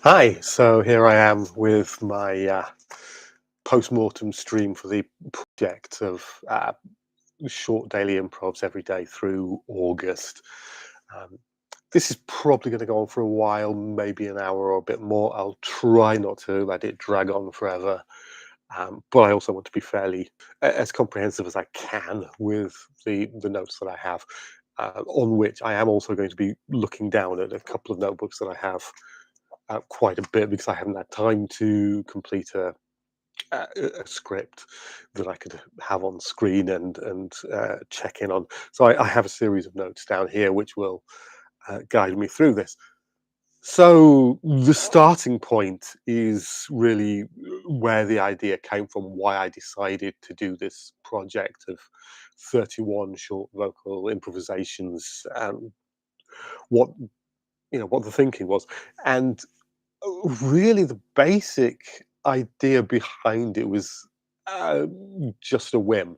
Hi, so here I am with my post-mortem stream for the project of short daily improvs every day through August. Um, this is probably going to go on for a while, maybe an hour or a bit more. I'll try not to let it drag on forever, but I also want to be fairly as comprehensive as I can with the notes that I have, on which I am also going to be looking down at a couple of notebooks that I have quite a bit because I haven't had time to complete a script that I could have on screen and check in on. So I have a series of notes down here which will guide me through this. So the starting point is really where the idea came from, why I decided to do this project of 31 short vocal improvisations, and what what the thinking was. And really, the basic idea behind it was uh, just a whim.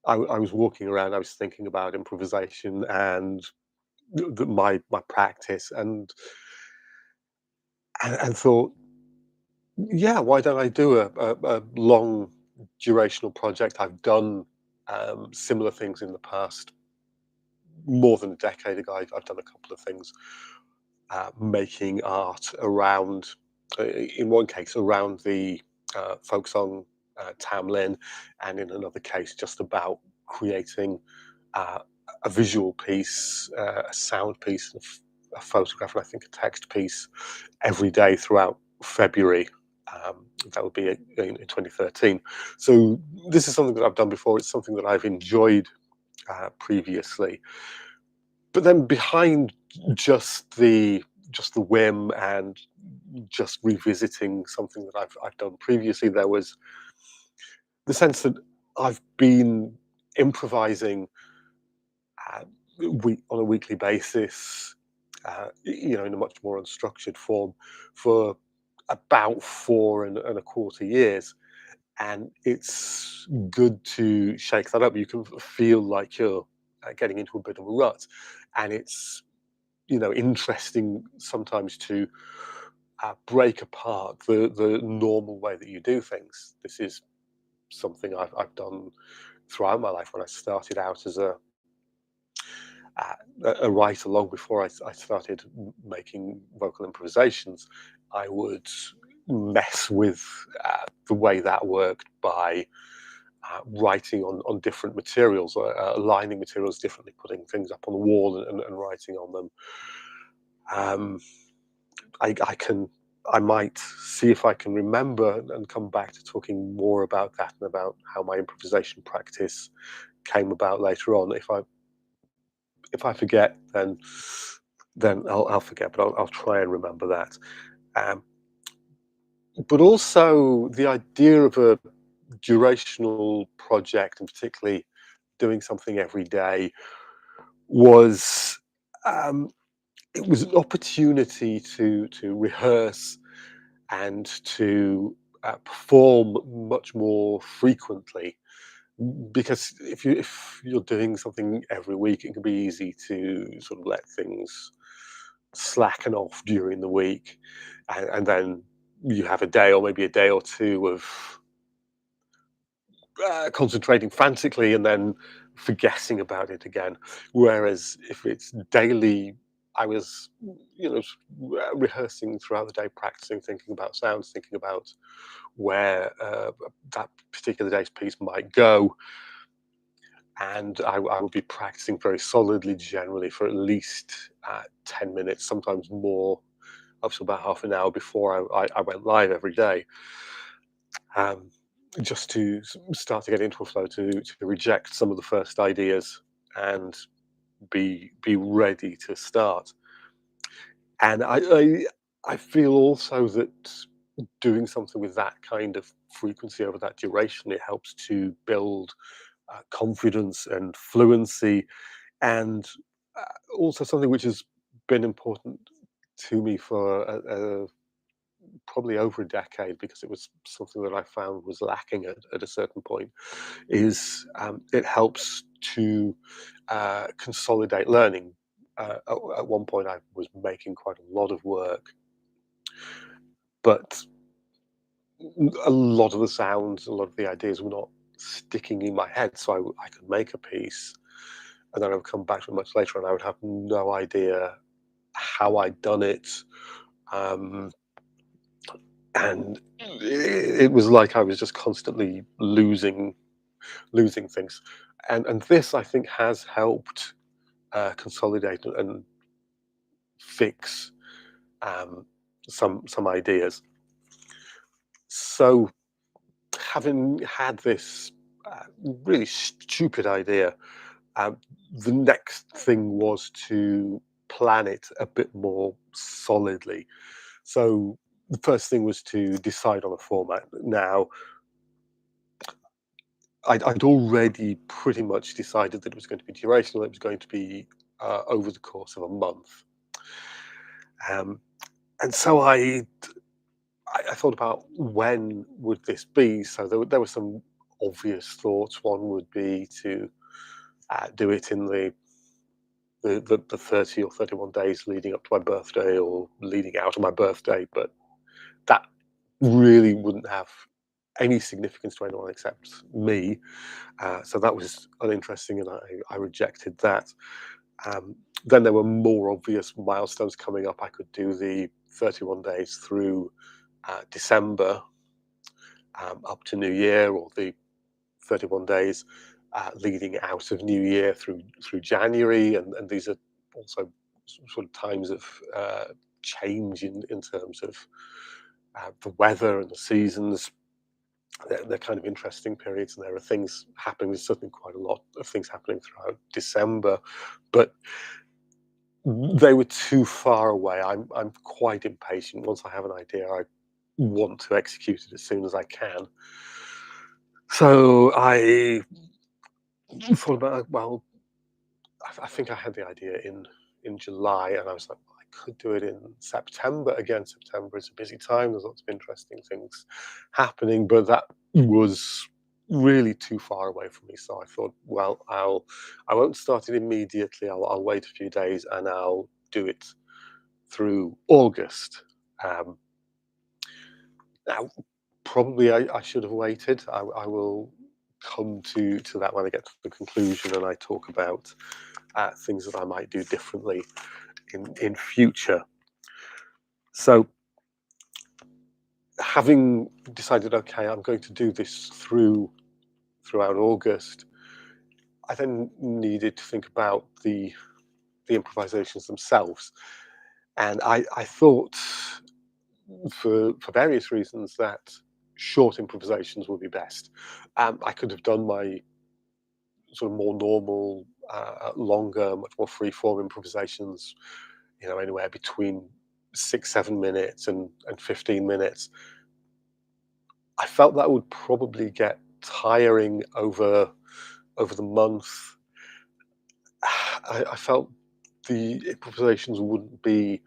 I was walking around, I was thinking about improvisation and my practice, and thought, yeah, why don't I do a long durational project? I've done similar things in the past. More than a decade ago, I've done a couple of things making art around, in one case, around the folk song Tamlin, and in another case, just about creating uh, a visual piece, a sound piece, a photograph, and I think a text piece every day throughout February. That would be in 2013. So this is something that I've done before. It's something that I've enjoyed previously, but then behind just the whim and just revisiting something that I've done previously, there was the sense that I've been improvising uh, on a weekly basis, in a much more unstructured form for about four and a quarter years. And it's good to shake that up. You can feel like you're getting into a bit of a rut, and it's interesting sometimes to break apart the normal way that you do things. This is something I've done throughout my life. When I started out as a writer, long before I started making vocal improvisations, I would mess with the way that worked by writing on different materials, aligning materials differently, putting things up on the wall and writing on them. Um, I might see if I can remember and come back to talking more about that and about how my improvisation practice came about later on. If I forget, then I'll forget, but I'll try and remember that. Um, but also the idea of a durational project, and particularly doing something every day, was um, it was an opportunity to rehearse and to perform much more frequently. Because if you're doing something every week, it can be easy to sort of let things slacken off during the week, and then you have a day or maybe a day or two of concentrating frantically and then forgetting about it again. Whereas if it's daily, I was, rehearsing throughout the day, practicing, thinking about sounds, thinking about where that particular day's piece might go, and I would be practicing very solidly, generally for at least 10 minutes, sometimes more, up to about half an hour before I went live every day. Um, just to start to get into a flow, to reject some of the first ideas and be ready to start. And I feel also that doing something with that kind of frequency over that duration, it helps to build confidence and fluency, and also something which has been important to me for probably over a decade, because it was something that I found was lacking at a certain point, is it helps to consolidate learning. At one point, I was making quite a lot of work but a lot of the sounds, a lot of the ideas were not sticking in my head. So I could make a piece, and then I would come back to it much later, and I would have no idea how I'd done it. Um, and it was like I was just constantly losing things. And this, I think, has helped consolidate and fix um, some ideas. So, having had this really stupid idea, um, the next thing was to plan it a bit more solidly. So, the first thing was to decide on a format. Now, I'd already pretty much decided that it was going to be durational. It was going to be over the course of a month, um, and so I thought about when would this be. So there were some obvious thoughts. One would be to do it in the 30 or 31 days leading up to my birthday or leading out of my birthday, but that really wouldn't have any significance to anyone except me. So that was uninteresting, and I rejected that. Um, then there were more obvious milestones coming up. I could do the 31 days through December up to New Year, or the 31 days leading out of New Year through January, and these are also sort of times of change in terms of the weather and the seasons. They're kind of interesting periods, and there are things happening. There's certainly quite a lot of things happening throughout December, but they were too far away. I'm quite impatient. Once I have an idea, I want to execute it as soon as I can. So I thought about, well, I think I had the idea in July, and I was like, well, I could do it in September. Again, September is a busy time. There's lots of interesting things happening, but that was really too far away from me. So I thought, well, I won't start it immediately. I'll wait a few days, and I'll do it through August. Um, Now, probably I should have waited. I will come to that when I get to the conclusion, and I talk about things that I might do differently in future. So, having decided, okay, I'm going to do this throughout August, I then needed to think about the improvisations themselves, and I thought, for various reasons, that short improvisations would be best. I could have done my sort of more normal, longer, much more free form improvisations, anywhere between 6, 7 minutes and 15 minutes. I felt that would probably get tiring over the month. I felt the improvisations wouldn't be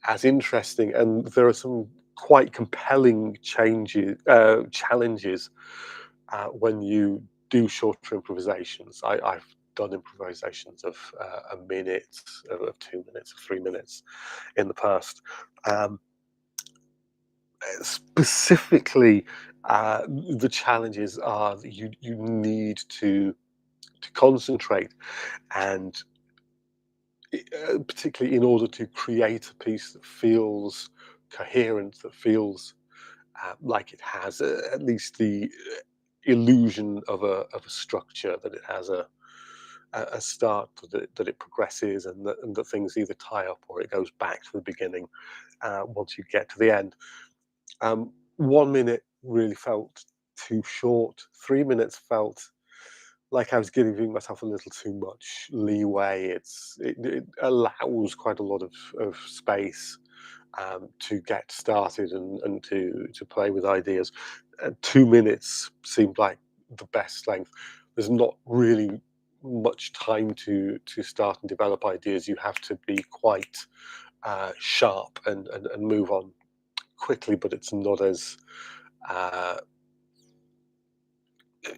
as interesting, and there are some quite compelling challenges when you do shorter improvisations. I've done improvisations of a minute, of 2 minutes, of 3 minutes in the past. Um, Specifically, the challenges are that you need to concentrate, and particularly in order to create a piece that feels coherent, that feels like it has at least the illusion of a structure, that it has a start, that it progresses, and that things either tie up or it goes back to the beginning once you get to the end. 1 minute really felt too short. 3 minutes felt like I was giving myself a little too much leeway. It allows quite a lot of space to get started and to play with ideas. 2 minutes seemed like the best length. There's not really much time to start and develop ideas. You have to be quite sharp and move on quickly, but uh,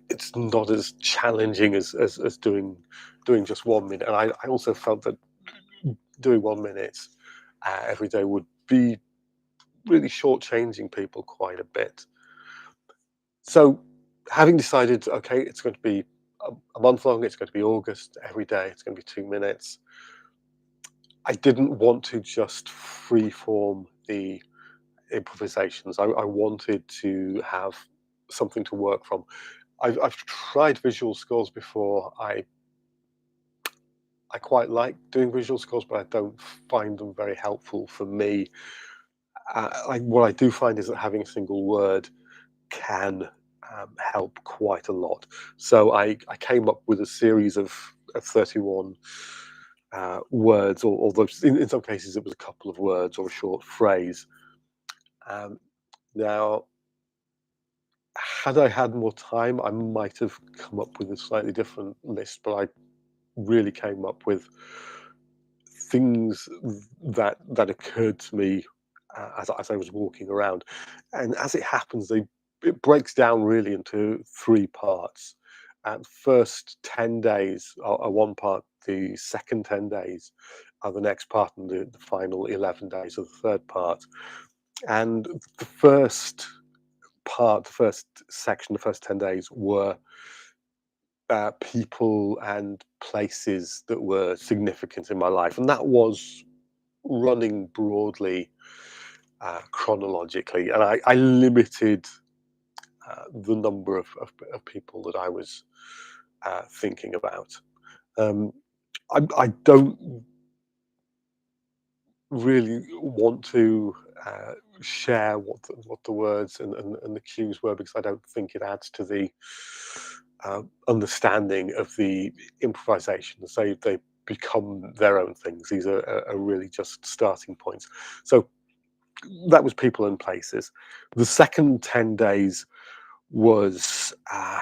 it's not as challenging as doing just 1 minute. And I also felt that doing 1 minute every day would be really shortchanging people quite a bit. So, having decided, okay, it's going to be a month long, it's going to be August every day, it's going to be 2 minutes. I didn't want to just free form the improvisations. I wanted to have something to work from. I've tried visual scores before. I quite like doing visual scores, but I don't find them very helpful for me. What I do find is that having a single word can help quite a lot. So I came up with a series of 31 words, or although in some cases it was a couple of words or a short phrase. Um, Now, had I had more time, I might have come up with a slightly different list, but I really came up with things that occurred to me as I was walking around, and as it happens, it breaks down really into three parts. The first 10 days are one part. The second 10 days are the next part, and the final 11 days are the third part. And the first the first section, the first 10 days were people and places that were significant in my life, and that was running broadly chronologically, and I limited the number of people that I was thinking about. Um, I don't really want to share what the words and the cues were, because I don't think it adds to the understanding of the improvisations. They become their own things. These are really just starting points. So that was people and places. The second 10 days was a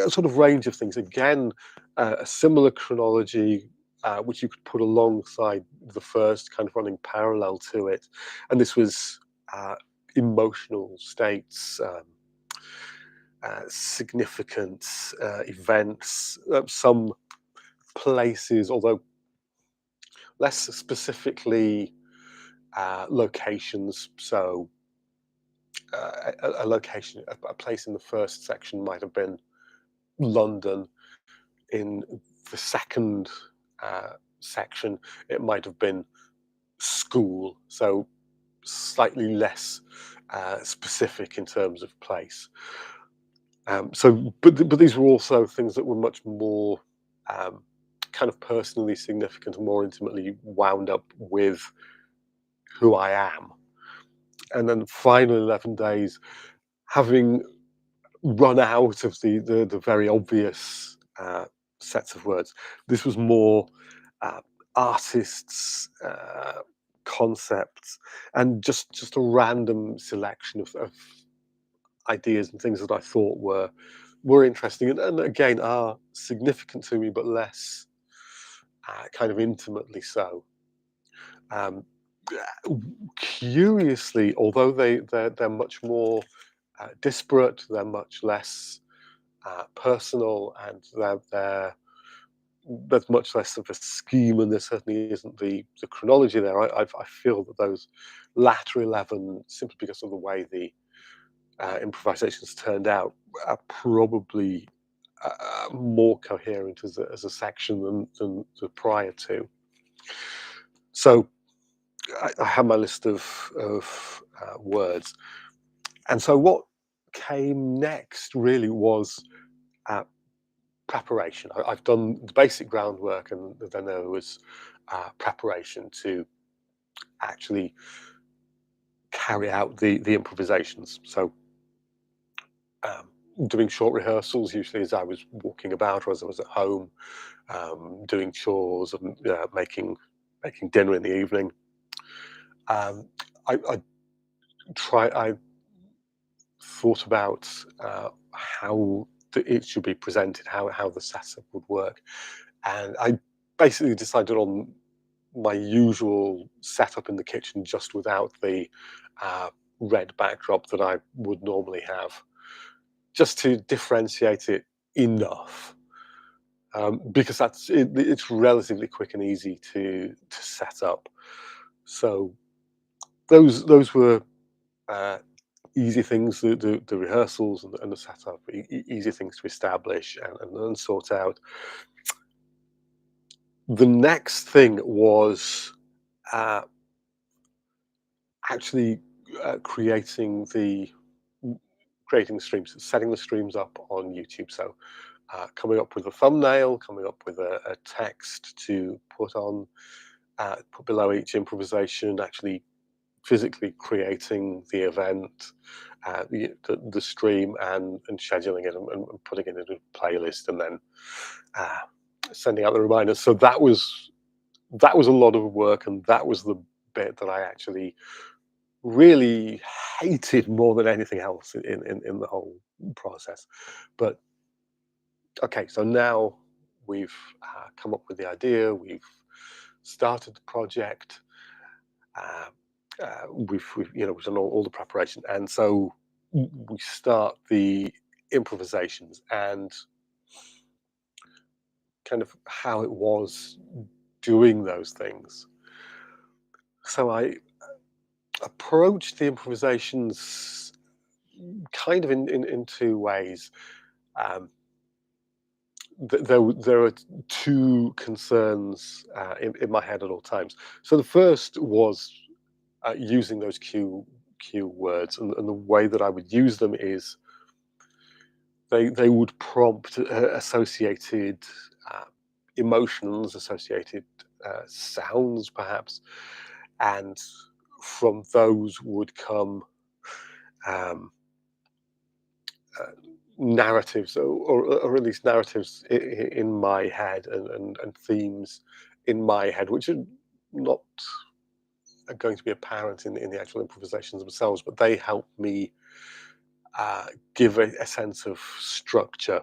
sort of range of things. Again, a similar chronology, which you could put alongside the first, kind of running parallel to it. And this was emotional states, significant events, some places, although less specifically locations. So a location, a place in the first section might have been London. In the second section, it might have been school. So slightly less specific in terms of place. But these were also things that were much more um, kind of personally significant and more intimately wound up with who I am. And then the final 11 days, having run out of the very obvious sets of words. This was more uh, artists, concepts, and just a random selection of ideas and things that I thought were interesting, and again are significant to me, but less kind of intimately so. Um, Curiously, although they're much more disparate, they're much less personal, and there's much less of a scheme, and there certainly isn't the chronology there. I feel that those latter 11, simply because of the way the improvisations turned out, are probably more coherent as a section than the prior two. So I have my list of words, and so what came next really was uh, preparation. I've done the basic groundwork, and then there was preparation to actually carry out the improvisations. So um, doing short rehearsals, usually as I was walking about or as I was at home, doing chores and making dinner in the evening. Um, I I thought about how it should be presented, how the setup would work, and I basically decided on my usual setup in the kitchen, just without the uh, red backdrop that I would normally have, just to differentiate it enough. Because it's relatively quick and easy to set up. So those were uh, easy things. The rehearsals and the setup, easy things to establish and sort out. The next thing was uh, actually creating the streams, setting the streams up on YouTube. So coming up with a thumbnail, coming up with a text to put below each improvisation, actually physically creating the event, the stream, and scheduling it and putting it in a playlist, and then uh, sending out the reminders. So that was a lot of work, and that was the bit that I actually really hated more than anything else in the whole process. But okay, so now we've come up with the idea, we've started the project, uh, we've done all the preparation, and so we start the improvisations and kind of how it was doing those things. So I approached the improvisations kind of in two ways. Um, there are two concerns in my head at all times. So the first was using those cue words, and the way that I would use them is they would prompt associated uh, emotions, associated sounds, perhaps, and from those would come um, uh, narratives, or at least narratives in my head, and themes in my head, which are not going to be apparent in the actual improvisations themselves, but they help me give a sense of structure.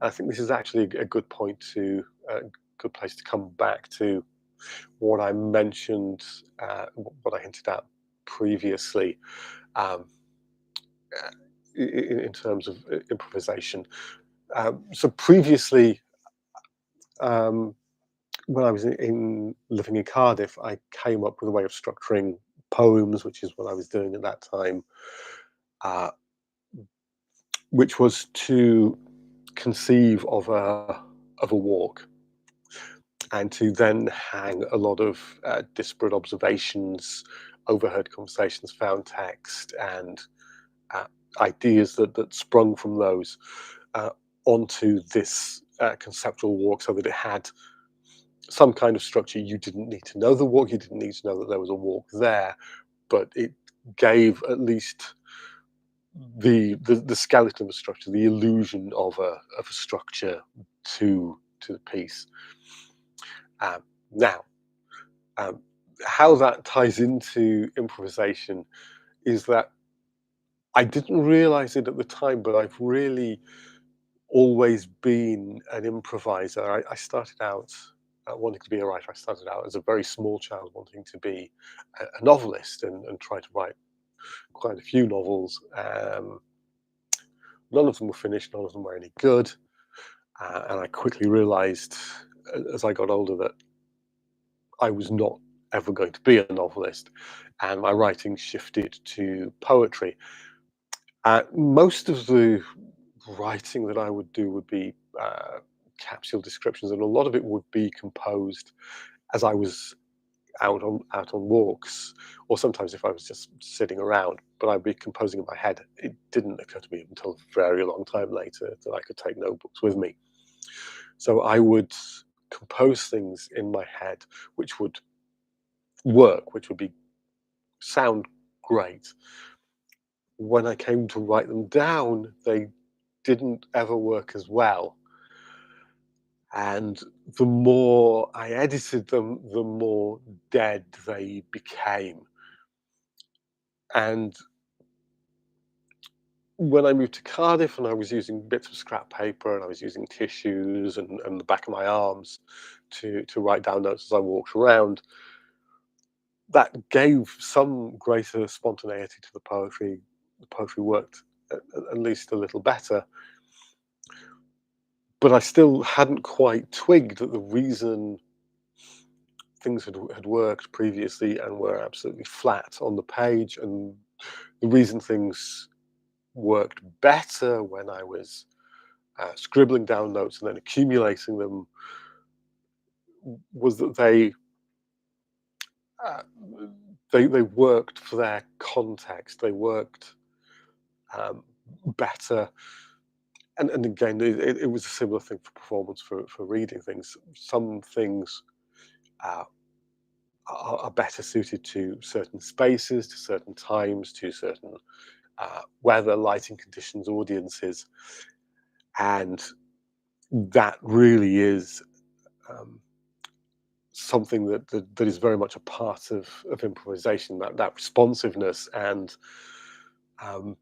I think this is actually a good point to a good place to come back to what I mentioned, what I hinted at previously, um, in terms of improvisation. So previously, um, when I was living in Cardiff, I came up with a way of structuring poems, which is what I was doing at that time, uh, which was to conceive of a walk, and to then hang a lot of disparate observations, overheard conversations, found text, and uh, ideas that sprung from those uh, onto this conceptual walk, so that it had some kind of structure. You didn't need to know the walk, you didn't need to know that there was a walk there, but it gave at least the skeleton of a structure, the illusion of a structure to the piece. Now, um, how that ties into improvisation is that I didn't realize it at the time, but I've really always been an improviser. I started out wanting to be a writer. I started out as a very small child wanting to be a novelist, and try to write quite a few novels. None of them were finished, none of them were any good. And I quickly realized as I got older that I was not ever going to be a novelist, and my writing shifted to poetry. Most of the writing that I would do would be capsule descriptions, and a lot of it would be composed as I was out on walks, or sometimes if I was just sitting around. But I'd be composing in my head. It didn't occur to me until a very long time later that I could take notebooks with me. So I would compose things in my head, which would work, which would be sound great. When I came to write them down, they didn't ever work as well. And the more I edited them, the more dead they became. And when I moved to Cardiff and I was using bits of scrap paper, and I was using tissues and the back of my arms to write down notes as I walked around, that gave some greater spontaneity to the poetry. The poetry worked at least a little better. But I still hadn't quite twigged that the reason things had worked previously and were absolutely flat on the page, and the reason things worked better when I was scribbling down notes and then accumulating them was that uh, they worked for their context. They worked um, better, and again, it was a similar thing for performance for reading things. Some things uh, are better suited to certain spaces, to certain times, to certain weather, lighting conditions, audiences, and that really is um, something that is very much a part of improvisation. That responsiveness and um,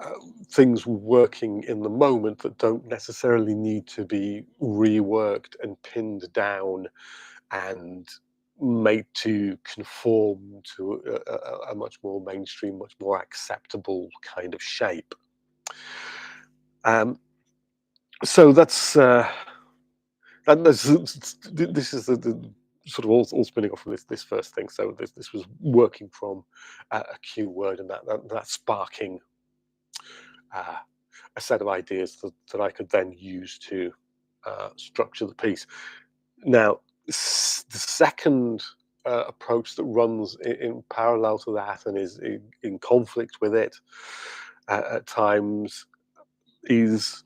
uh, things working in the moment that don't necessarily need to be reworked and pinned down and made to conform to a much more mainstream, much more acceptable kind of shape. Um, so this is the sort of all spinning off from this first thing. So this was working from a cue word, and that sparking uh, a set of ideas that I could then use to structure the piece. Now, the second approach that runs in parallel to that and is in conflict with it at times is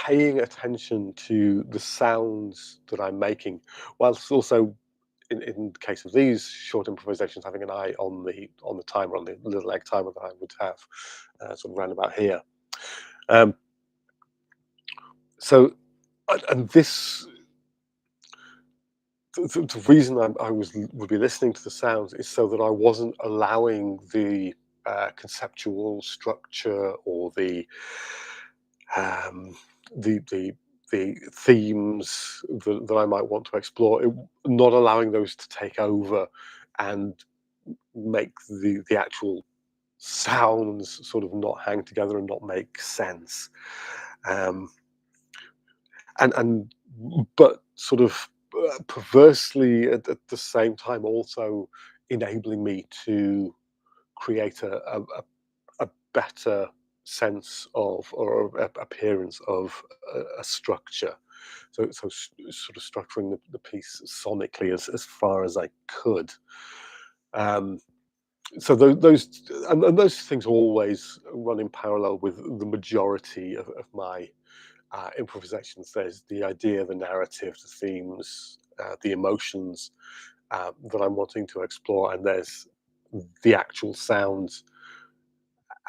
paying attention to the sounds that I'm making, whilst also in the case of these short improvisations, having an eye on the timer, on the little egg timer that I would have sort of round about here. Um, so, and this the reason I would be listening to the sounds is so that I wasn't allowing the conceptual structure or um, the the themes that I might want to explore, not allowing those to take over and make the actual sounds sort of not hang together and not make sense. Um, and but sort of perversely at the same time also enabling me to create a better sense of or appearance of a structure. Sort of structuring the piece sonically as far as I could. Um, so and those things always run in parallel with the majority of my improvisations. There's the idea, the narrative, the themes, the emotions that I'm wanting to explore, and there's the actual sounds.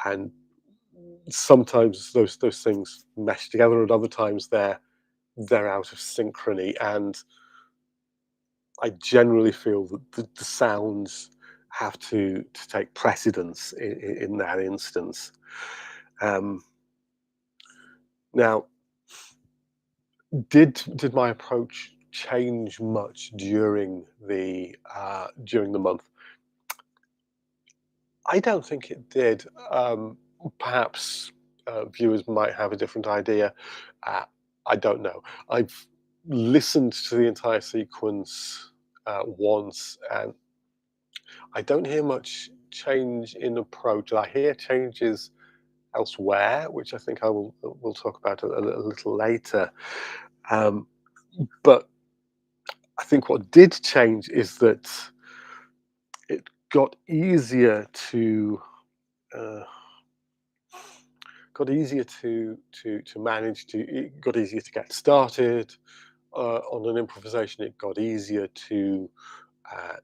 And sometimes those things mesh together, and other times they're out of synchrony. And I generally feel that the sounds have to take precedence in that instance. Um, Now, did my approach change much during the month? I don't think it did. Perhaps viewers might have a different idea. Uh, I don't know. I've listened to the entire sequence once, and I don't hear much change in approach. I hear changes elsewhere, which I think we'll talk about a little later. Um, but I think what did change is that it got easier to uh, manage. It got easier to get started on an improvisation. It got easier to uh,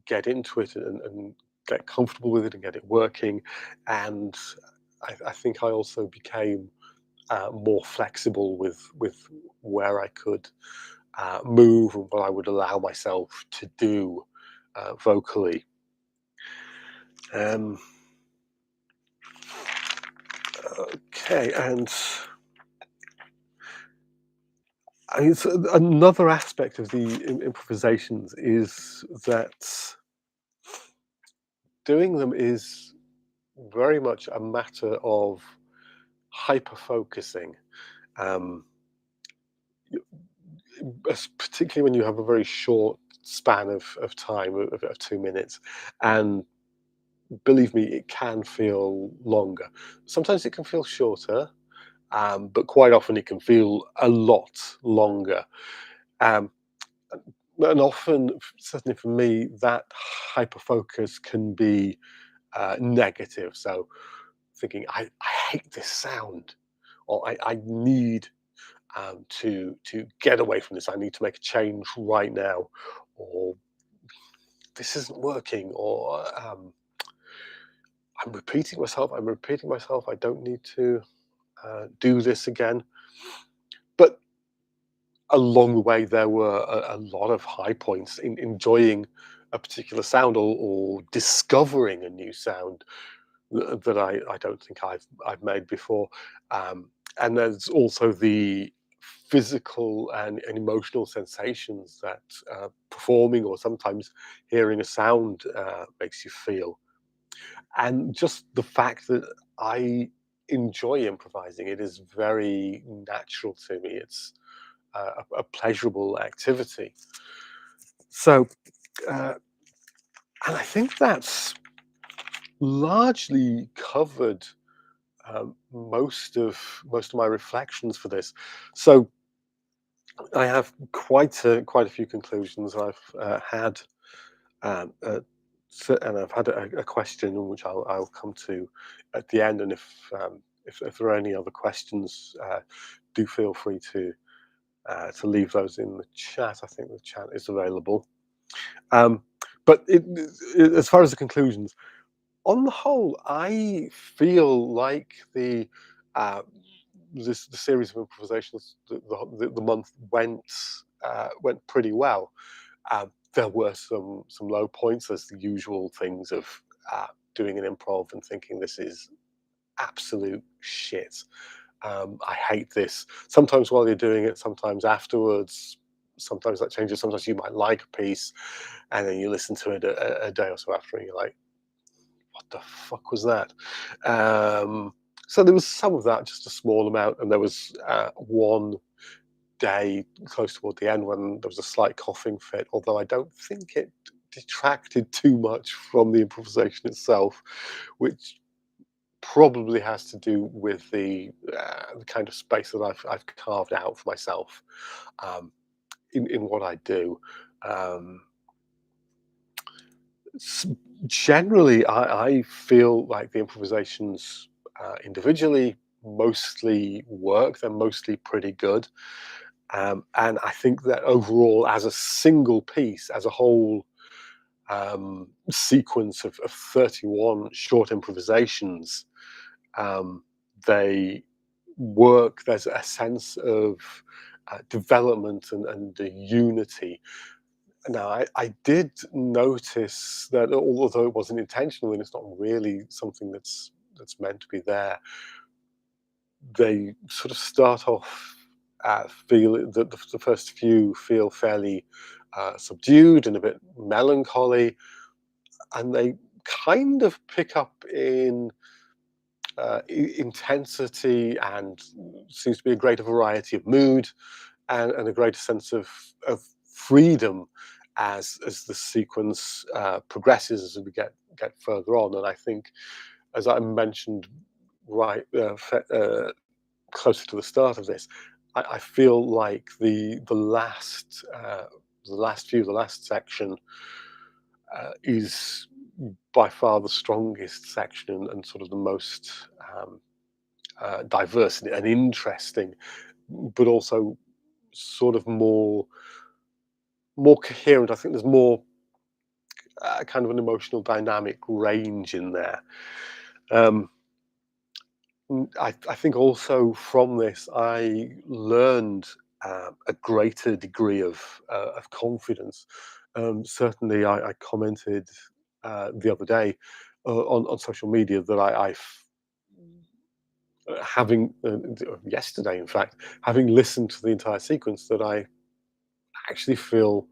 get into it and get comfortable with it and get it working. And I think I also became more flexible with where I could move and what I would allow myself to do vocally. Um, okay, and another aspect of the improvisations is that doing them is very much a matter of hyper focusing. Um, particularly when you have a very short span of time of 2 minutes, and believe me, it can feel longer. Sometimes it can feel shorter, but quite often it can feel a lot longer. Um, and often, certainly for me, that hyper focus can be negative. So thinking, I hate this sound, or I need to get away from this. I need to make a change right now, or this isn't working, or I'm repeating myself. I'm repeating myself. I don't need to do this again. But along the way, there were a lot of high points in enjoying a particular sound, or discovering a new sound that I don't think I've made before. And there's also the physical and emotional sensations that performing or sometimes hearing a sound makes you feel. And just the fact that I enjoy improvising, it is very natural to me. It's a pleasurable activity. So, uh, and I think that's largely covered most of my reflections for this. So I have quite a few conclusions. I've had uh, and I've had a question which I'll come to at the end. And if there are any other questions, do feel free to leave those in the chat. I think the chat is available. Um, but as far as the conclusions, on the whole, I feel like uh, the series of improvisations, the month went pretty well. There were some low points. There's the usual things of doing an improv and thinking this is absolute shit. I hate this. Sometimes while you're doing it, sometimes afterwards. Sometimes that changes. Sometimes you might like a piece, and then you listen to it a day or so after, and you're like, what the fuck was that? Um, so there was some of that, just a small amount, and there was one day close toward the end when there was a slight coughing fit. Although I don't think it detracted too much from the improvisation itself, which probably has to do with the kind of space that I've carved out for myself um, in what I do. Um, S- Generally, I feel like the improvisations individually mostly work. They're mostly pretty good. And I think that overall, as a single piece, as a whole sequence of 31 short improvisations, um, they work. There's a sense of development and a unity. Now, I did notice that although it wasn't intentional and it's not really something that's meant to be there, they sort of start off feel that the first few feel fairly subdued and a bit melancholy, and they kind of pick up in intensity, and seems to be a greater variety of mood and a greater sense of freedom as the sequence progresses as we get further on. And I think, as I mentioned right closer to the start of this, I feel like the last section is by far the strongest section, and sort of the most diverse and interesting, but also sort of more coherent. I think there's more kind of an emotional dynamic range in there. Um, I think also from this, I learned a greater degree of confidence. Certainly, I commented the other day on social media that having yesterday, in fact, having listened to the entire sequence, that I actually feel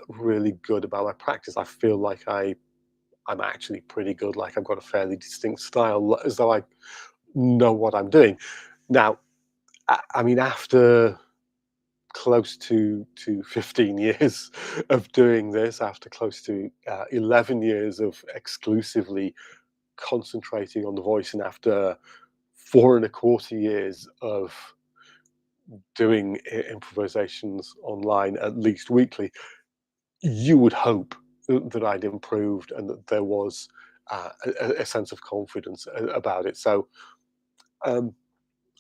really good about my practice. I feel like I'm actually pretty good. Like I've got a fairly distinct style, as though I know what I'm doing. Now, I mean, after close to 15 years of doing this, after close to 11 years of exclusively concentrating on the voice, and after 4.25 years of doing improvisations online at least weekly, you would hope that I'd improved and that there was a sense of confidence about it. So um,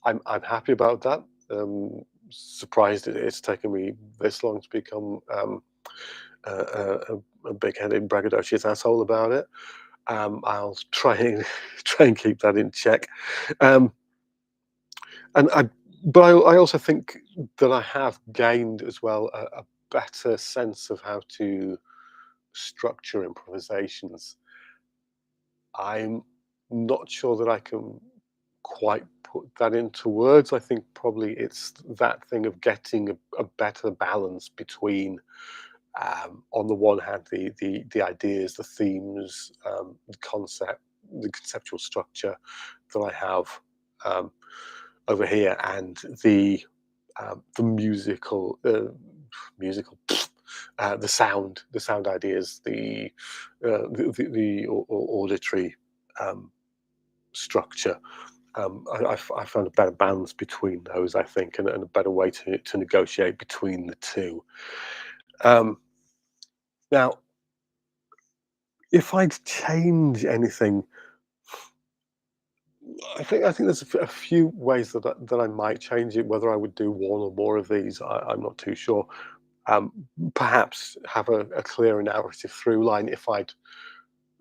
I'm happy about that. Surprised it's taken me this long to become a big-headed, braggadocious asshole about it. I'll try and try and keep that in check. Um, and I also think that I have gained as well a better sense of how to structure improvisations. I'm not sure that I can quite put that into words. I think probably it's that thing of getting a better balance between, on the one hand, the ideas, the themes, the conceptual structure that I have um, over here, and the musical the sound ideas, the auditory um, structure. I found a better balance between those, I think, and a better way to negotiate between the two. Um, Now, if I'd change anything, I think there's a few ways that I might change it. Whether I would do one or more of these, I'm not too sure. Um, Perhaps have a clearer narrative through line. If I'd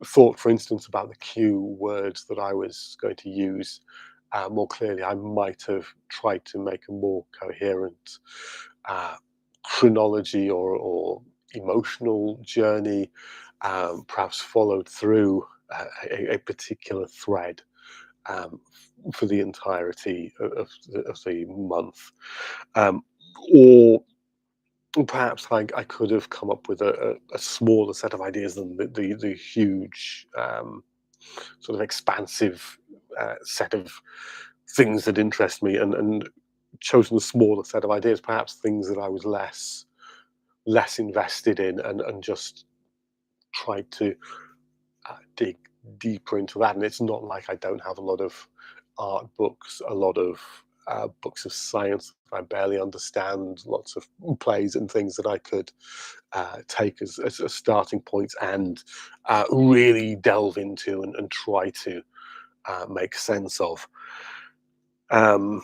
thought, for instance, about the cue words that I was going to use more clearly, I might have tried to make a more coherent uh, chronology or emotional journey, perhaps followed through a particular thread um, for the entirety of the month. Um, or perhaps I could have come up with a smaller set of ideas than the huge, sort of expansive set of things that interest me, and chosen a smaller set of ideas, perhaps things that I was less invested in, and just tried to dig deeper into that. And it's not like I don't have a lot of art books, a lot of books of science that I barely understand, lots of plays and things that I could take as a starting point, and really delve into, and try to make sense of. Um,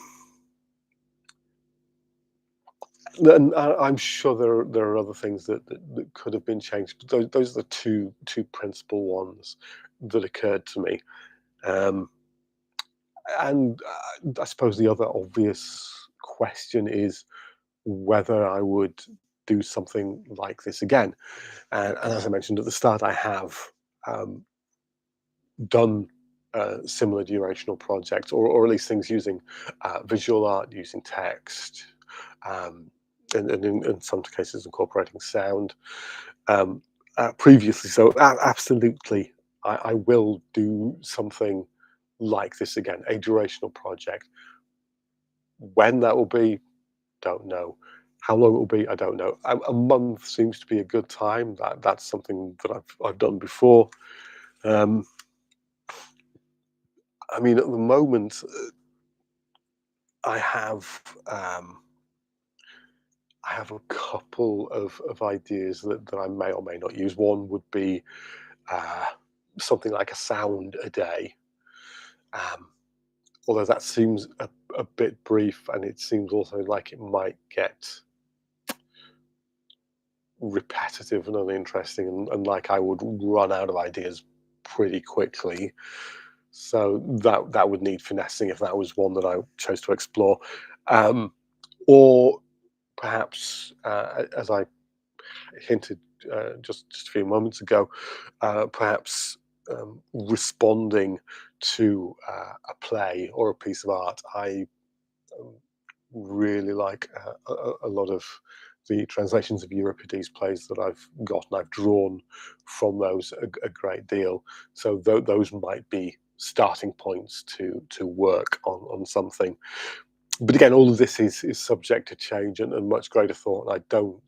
and I'm sure there are other things that could have been changed, but those are the two principal ones that occurred to me. Um, and I suppose the other obvious question is whether I would do something like this again. And as I mentioned at the start, I have um, done similar durational projects, or at least things using visual art, using text, um, and in some cases incorporating sound previously. So absolutely, I will do something like this again, a durational project. When that will be, don't know. How long it will be, I don't know. A month seems to be a good time. That's something that I've done before. Um, I mean, at the moment, I have um, I have a couple of ideas that I may or may not use. One would be uh, something like a sound a day, um, although that seems a bit brief, and it seems also like it might get repetitive and uninteresting, and like I would run out of ideas pretty quickly. So that would need finessing if that was one that I chose to explore. Um, or perhaps, as I hinted just a few moments ago, perhaps responding to a play or a piece of art. I um, really like a lot of the translations of Euripides plays that I've got, and I've drawn from those a great deal. So those might be starting points to work on something. But again, all of this is subject to change and much greater thought. And I don't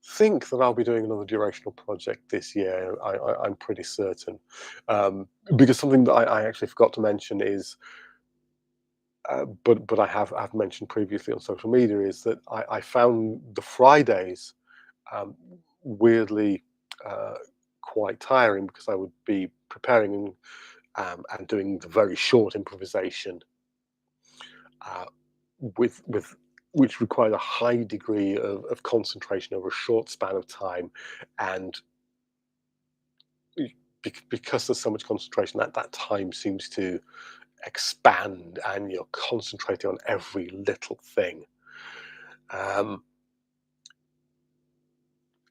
think that I'll be doing another durational project this year. I'm pretty certain, because something that I actually forgot to mention is, but I have mentioned previously on social media, is that I found the Fridays um, weirdly uh, quite tiring because I would be preparing and doing the very short improvisation uh, with which required a high degree of concentration over a short span of time, and because there's so much concentration, that time seems to expand, and you're concentrating on every little thing. Um,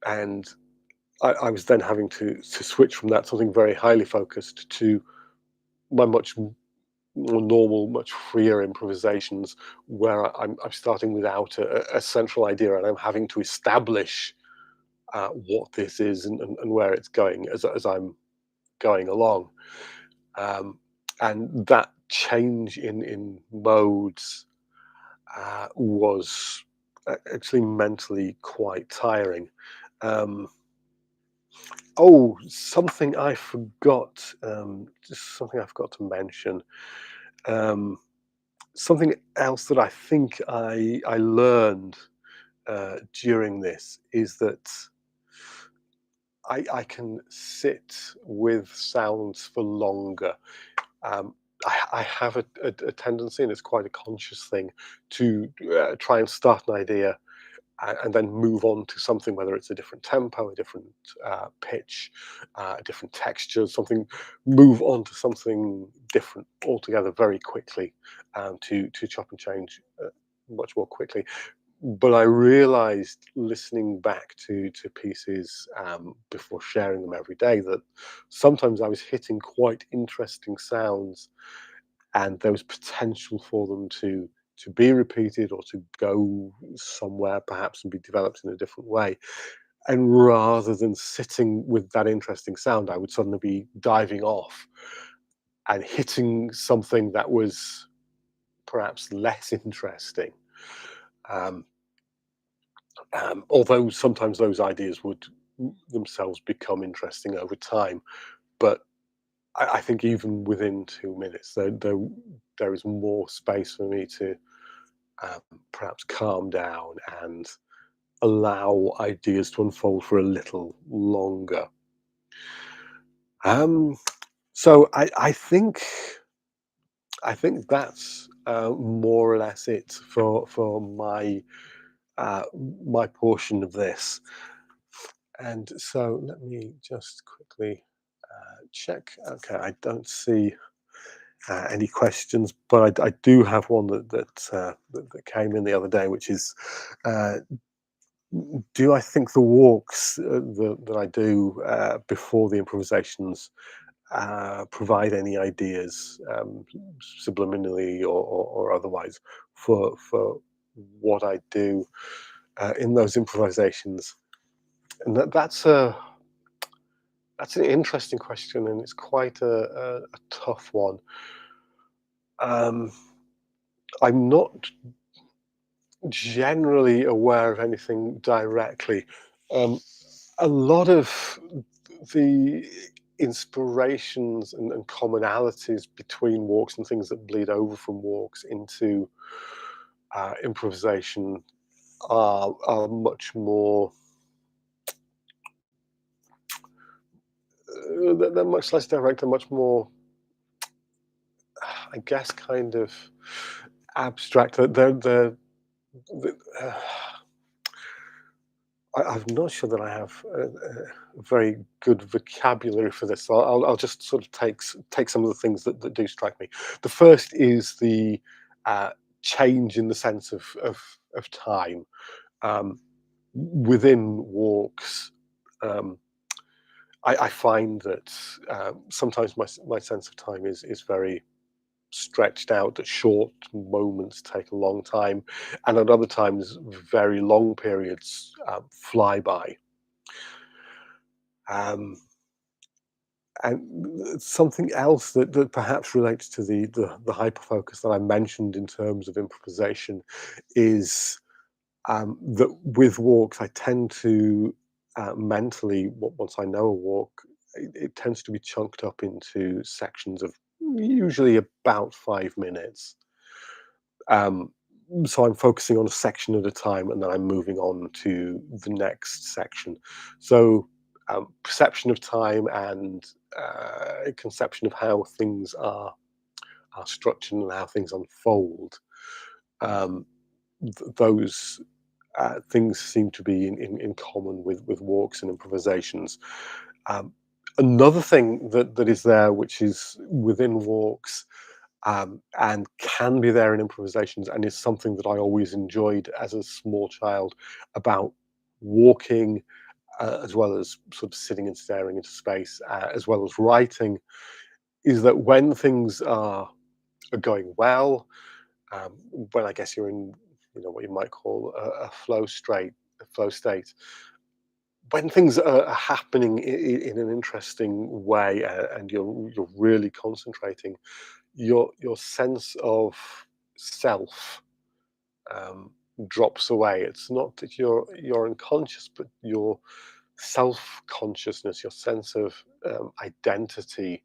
and I was then having to switch from that something very highly focused to my much more normal, much freer improvisations, where I'm starting without a central idea, and I'm having to establish what this is and where it's going as I'm going along. Um, and that change in modes was actually mentally quite tiring. Um, oh, something I forgot. Just something I forgot to mention. Um, Something else that I think I learned during this is that I can sit with sounds for longer. Um, I have a tendency, and it's quite a conscious thing, to try and start an idea and then move on to something, whether it's a different tempo, a different pitch, a different texture, something, move on to something different altogether very quickly, to chop and change much more quickly. But I realized, listening back to pieces before sharing them every day, that sometimes I was hitting quite interesting sounds, and there was potential for them to be repeated or to go somewhere perhaps and be developed in a different way. And rather than sitting with that interesting sound, I would suddenly be diving off and hitting something that was perhaps less interesting. Um, although sometimes those ideas would themselves become interesting over time, but I think even within 2 minutes, there is more space for me to um, perhaps calm down and allow ideas to unfold for a little longer. Um, so I think that's more or less it for uh, my portion of this. And so let me just quickly check. Okay, I don't see any questions, but I do have one that came in the other day, which is, uh, do I think the walks that I do before the improvisations provide any ideas, subliminally or otherwise, for what I do in those improvisations? And that's an interesting question, and it's quite a tough one. Um, I'm not generally aware of anything directly. Um, a lot of the inspirations and commonalities between walks and things that bleed over from walks into improvisation are much more. They're much less direct and much more, I guess, kind of abstract. They're I'm not sure that I have a very good vocabulary for this. So I'll just sort of take some of the things that do strike me. The first is the uh, change in the sense of time within walks. Um, I find that sometimes my sense of time is very stretched out, that short moments take a long time, and at other times very long periods fly by. Um, And something else that perhaps relates to the hyper focus that I mentioned in terms of improvisation is that with walks, I tend to mentally, once I know a walk, it tends to be chunked up into sections of usually about 5 minutes. Um, so I'm focusing on a section at a time, and then I'm moving on to the next section. So perception of time and conception of how things are structured and how things unfold. Um, those things seem to be in common with walks and improvisations. Um, Another thing that is there, which is within walks, and can be there in improvisations, and is something that I always enjoyed as a small child about walking, as well as sort of sitting and staring into space, as well as writing, is that when things are going well, when I guess you're in, what you might call a flow state, when things are happening in an interesting way, and you're really concentrating, your sense of self um, drops away. It's not that you're unconscious, but your self consciousness, your sense of identity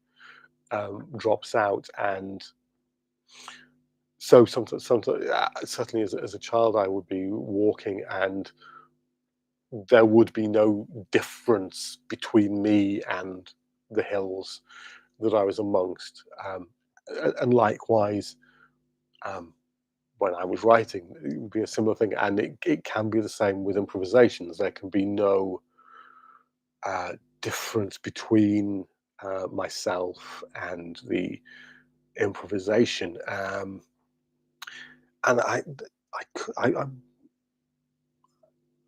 drops out. And so sometimes certainly as a child, I would be walking, and there would be no difference between me and the hills that I was amongst. And likewise, um, when I was writing, it would be a similar thing. And it can be the same with improvisations. There can be no uh, difference between myself and the improvisation. And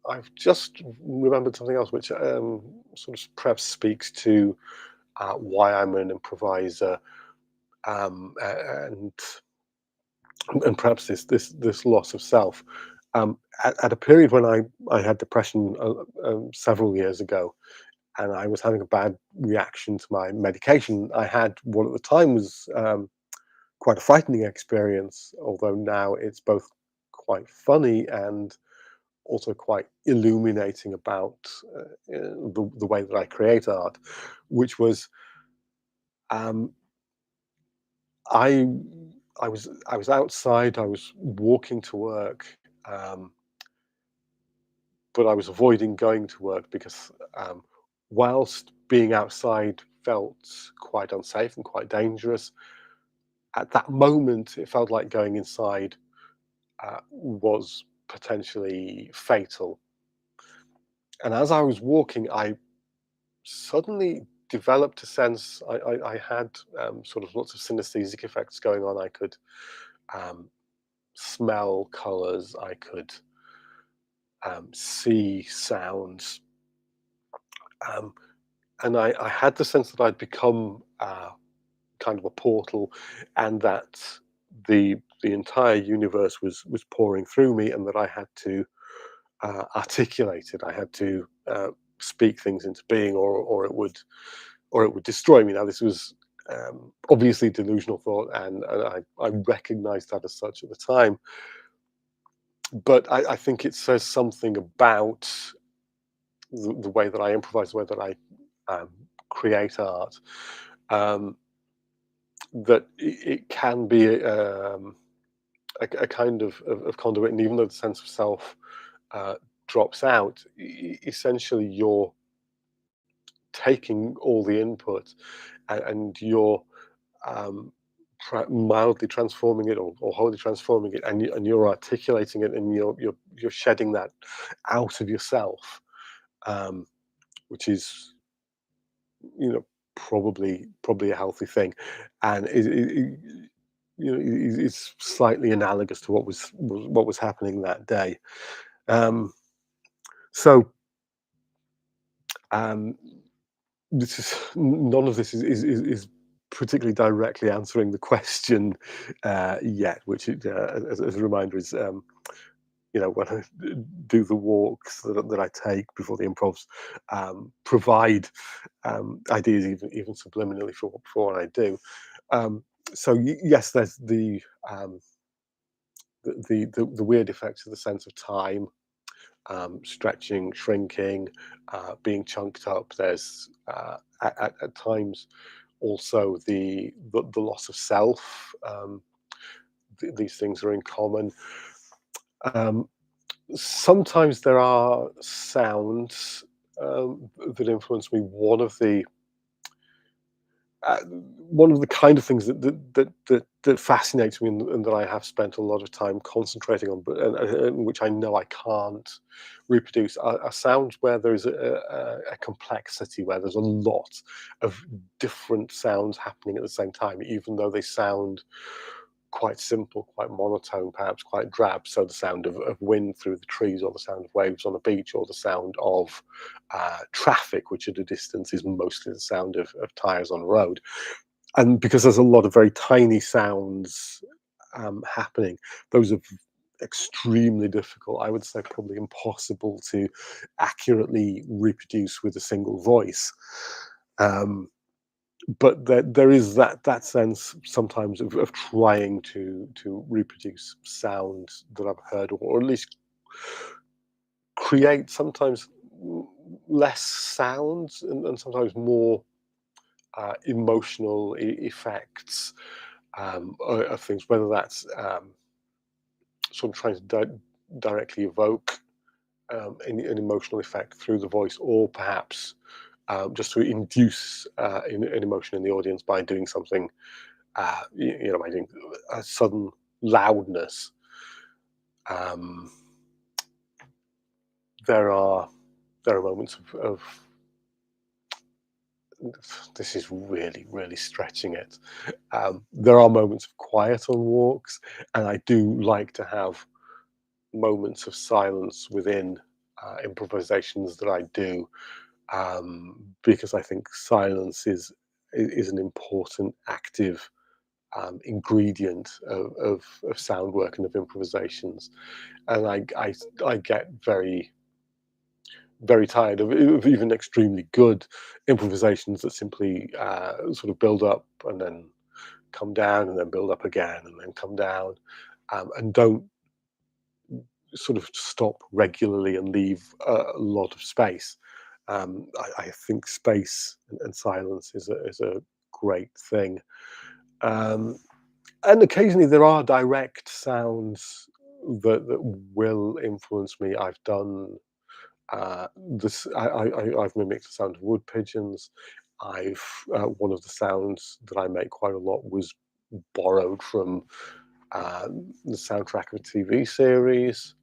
I've just remembered something else, which sort of perhaps speaks to why I'm an improviser, and perhaps this loss of self. At a period when I had depression several years ago, and I was having a bad reaction to my medication, I had what at the time was quite a frightening experience. Although now it's both quite funny and also quite illuminating about the way that I create art, which was um, I I was outside. I was walking to work, um, but I was avoiding going to work because whilst being outside felt quite unsafe and quite dangerous, at that moment it felt like going inside was potentially fatal. And as I was walking, I suddenly developed a sense. I had sort of lots of synesthetic effects going on. I could um, smell colors. I could see sounds, um, and I had the sense that I'd become kind of a portal, and that the entire universe was pouring through me, and that I had to articulate it. I had to speak things into being, or it would destroy me. Now, this was obviously delusional thought, and I recognized that as such at the time. But I think it says something about the way that I improvise, the way that I um, create art, um, that it can be a kind of conduit. And even though the sense of self uh, drops out, essentially you're taking all the input, and you're um, mildly transforming it, or wholly transforming it, and you're articulating it, and you're shedding that out of yourself, um, which is, probably a healthy thing, and it's slightly analogous to what was happening that day. Um, so um, this is none of this is particularly directly answering the question yet, which as a reminder is. when I do the walks that I take before the improvs, provide ideas even subliminally for what I do. Um, so yes, there's the weird effects of the sense of time, stretching, shrinking, being chunked up. There's at times also the loss of self. These things are in common. Um, Sometimes there are sounds that influence me. One of the kind of things that fascinates me, and that I have spent a lot of time concentrating on, but and which I know I can't reproduce, are sounds where there's a complexity, where there's a lot of different sounds happening at the same time, even though they sound quite simple, quite monotone, perhaps quite drab. So the sound of wind through the trees, or the sound of waves on a beach, or the sound of traffic, which at a distance is mostly the sound of tires on a road. And because there's a lot of very tiny sounds happening, those are extremely difficult. I would say probably impossible to accurately reproduce with a single voice. Um, but there is that sense sometimes of trying to reproduce sounds that I've heard, or at least create sometimes less sounds, and sometimes more emotional effects of things, whether that's sort of trying to directly evoke an emotional effect through the voice, or perhaps just to induce an emotion in the audience by doing something, by doing a sudden loudness. Um, there are there are moments of this is really really stretching it. There are moments of quiet on walks, and I do like to have moments of silence within improvisations that I do, because I think silence is an important active ingredient of sound work and of improvisations. And I get very tired of even extremely good improvisations that simply sort of build up and then come down, and then build up again and then come down, and don't sort of stop regularly and leave a lot of space. I think space and silence is a great thing. Um, and occasionally there are direct sounds that will influence me. I've done this. I've mimicked the sound of wood pigeons. I've One of the sounds that I make quite a lot was borrowed from uh, the soundtrack of a TV series.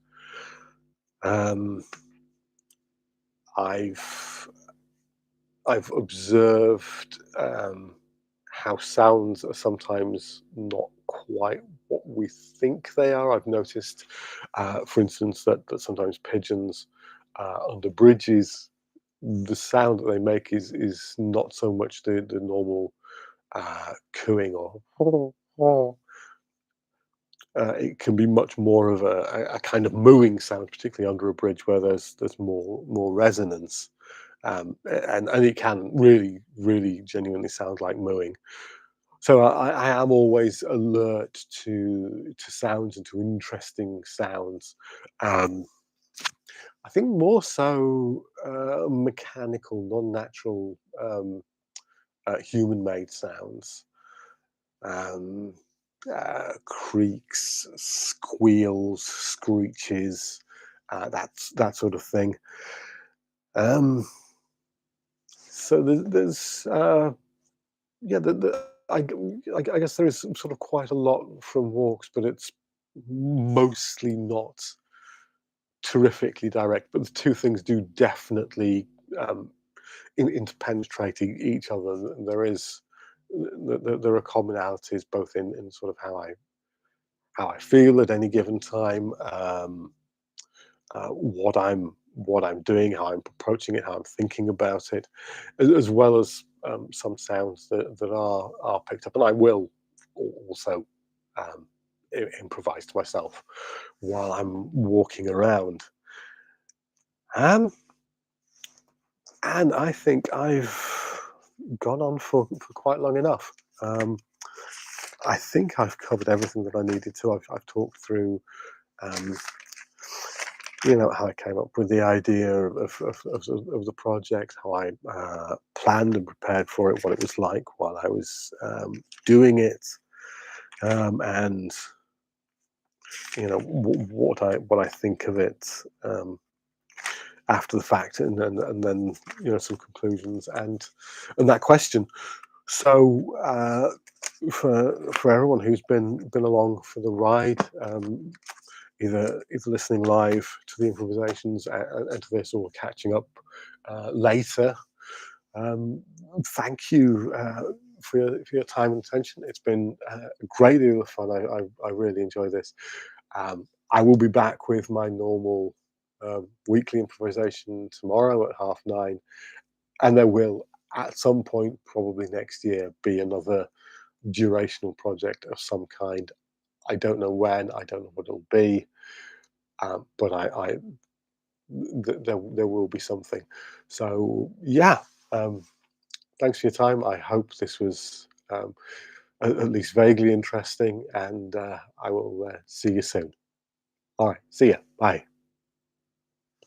Um, I've I've observed how sounds are sometimes not quite what we think they are. I've noticed, for instance, that sometimes pigeons under bridges, the sound that they make is not so much the normal cooing, or it can be much more of a kind of mooing sound, particularly under a bridge where there's more resonance, and it can really really genuinely sound like mooing. So I am always alert to sounds and to interesting sounds. Um, I think more so mechanical, non-natural, human-made sounds, um, creaks, squeals, screeches, that sort of thing. Um, so there's yeah, I guess there is sort of quite a lot from walks, but it's mostly not terrifically direct. But the two things do definitely um, interpenetrate each other. There is there are commonalities both in sort of how I feel at any given time, what I'm doing, how I'm approaching it, how I'm thinking about it, as well as some sounds that are picked up, and I will also um, improvise to myself while I'm walking around. Um, and I think I've gone on for quite long enough. Um, I think I've covered everything that I needed to. I've talked through, um, how I came up with the idea of the project, how I planned and prepared for it, what it was like while I was doing it, and what I think of it after the fact, and then some conclusions and that question. So for everyone who's been along for the ride, either listening live to the improvisations and to this, or catching up later. Um, Thank you for your time and attention. It's been a great deal of fun. I really enjoy this. I will be back with my normal weekly improvisation tomorrow at 9:30, and there will, at some point, probably next year, be another durational project of some kind. I don't know when. I don't know what it'll be. But there will be something. So yeah, um, thanks for your time. I hope this was at least vaguely interesting, and I will see you soon. All right, see ya. Bye.